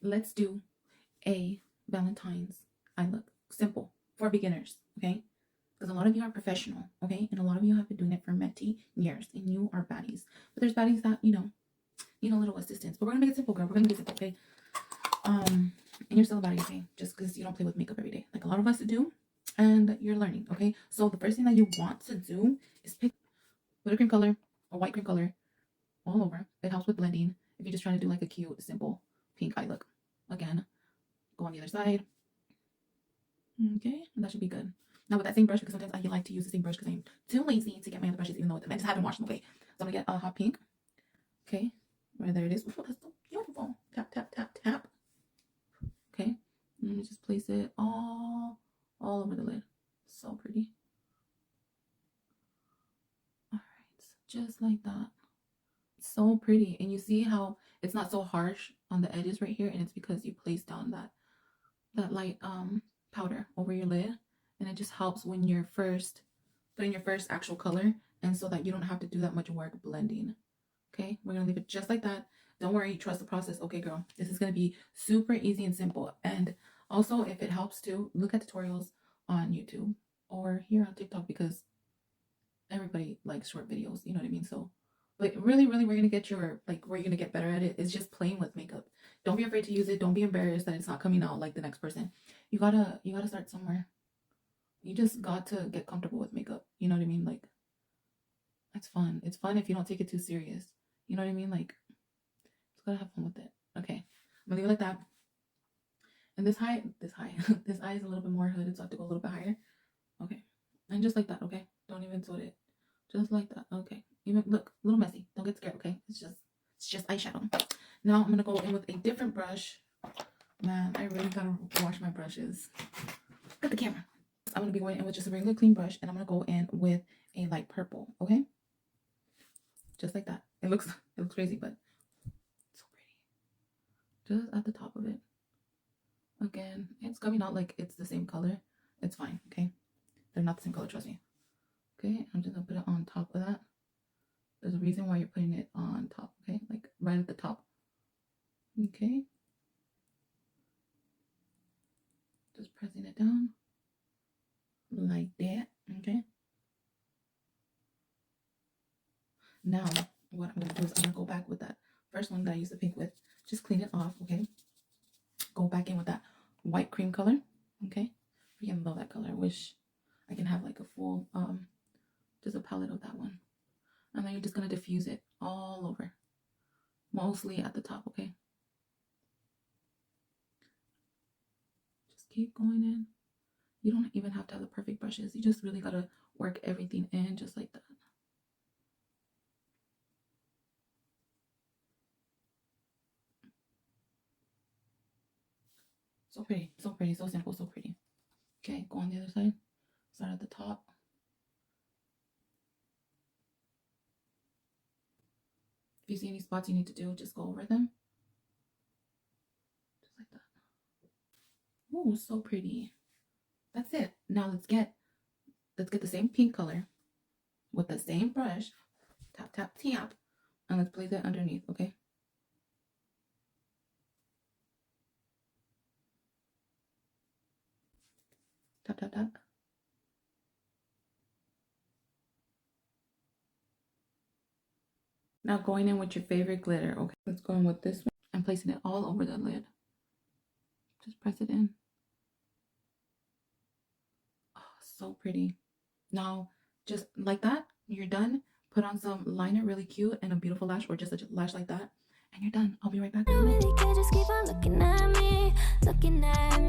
let's do a Valentine's eye look. Simple for beginners, okay? Because a lot of you are professional, okay? And a lot of you have been doing it for many years, and you are baddies. But there's baddies that, need a little assistance. But we're gonna make it simple, girl. We're gonna make it simple, okay? And you're still a baddie, okay? Just because you don't play with makeup every day, like a lot of us do, and you're learning, okay? So the first thing that you want to do is pick a cream color, a white cream color, all over. It helps with blending. If you're just trying to do like a cute, simple pink eye look, again, go on the other side. Okay, and that should be good. Now with that same brush, because sometimes I like to use the same brush because I'm too lazy to get my other brushes, even though I just haven't washed them. Okay, so I'm gonna get a hot pink. Okay, right there it is. Oh, that's so beautiful. Tap, tap, tap, tap. Okay, let me just place it all over the lid. So pretty. All right, just like that. So pretty, and you see how it's not so harsh on the edges right here, and it's because you placed down that light powder over your lid, and it just helps when you're first putting your first actual color, and so that you don't have to do that much work blending. Okay, we're gonna leave it just like that. Don't worry, trust the process. Okay, girl, this is gonna be super easy and simple. And also, if it helps to look at tutorials on YouTube or here on TikTok, because everybody likes short videos, you know what I mean? So, but really, really, we're gonna get where you're gonna get better at it is just playing with makeup. Don't be afraid to use it. Don't be embarrassed that it's not coming out like the next person. You gotta start somewhere. You just got to get comfortable with makeup. You know what I mean? Like, it's fun. It's fun if you don't take it too serious. You know what I mean? Like, just gotta have fun with it. Okay, I'm gonna leave it like that. And this eye, this eye is a little bit more hooded, so I have to go a little bit higher. Okay, and just like that. Okay, don't even sweat it. Just like that. Okay, even look a little messy. Don't get scared. Okay, it's just eyeshadow. Now I'm gonna go in with a different brush. Man, I really gotta wash my brushes. Look at the camera. I'm gonna be going in with just a regular clean brush, and I'm gonna go in with a light purple. Okay, just like that. It looks crazy, but so pretty. Just at the top of it. Again, it's coming out like it's the same color. It's fine. Okay, they're not the same color. Trust me. Okay, I'm just gonna put it on top of that. There's a reason why you're putting it on top. Okay, like right at the top. Okay, just pressing it down like that. Okay. Now, what I'm gonna do is I'm gonna go back with that first one that I used the pink with. Just clean it off. Okay. Go back in with that white cream color. Okay. Freaking love that color. I wish I can have like a full just a palette of that one. And then you're just gonna diffuse it all over, mostly at the top. Okay. Just keep going in. You don't even have to have the perfect brushes. You just really gotta work everything in just like that. So pretty, so simple, so pretty. Okay, go on the other side. Start at the top. If you see any spots you need to do, just go over them. Just like that. Oh, so pretty. That's it. Now let's get the same pink color with the same brush. Tap, tap, tap. And let's place it underneath, okay? Tap, tap, tap. Now going in with your favorite glitter, okay? Let's go in with this one and placing it all over the lid. Just press it in. Oh, so pretty. Now, just like that, you're done. Put on some liner, really cute, and a beautiful lash, or just a lash like that, and you're done. I'll be right back. Don't really care, just keep on looking at me, looking at me.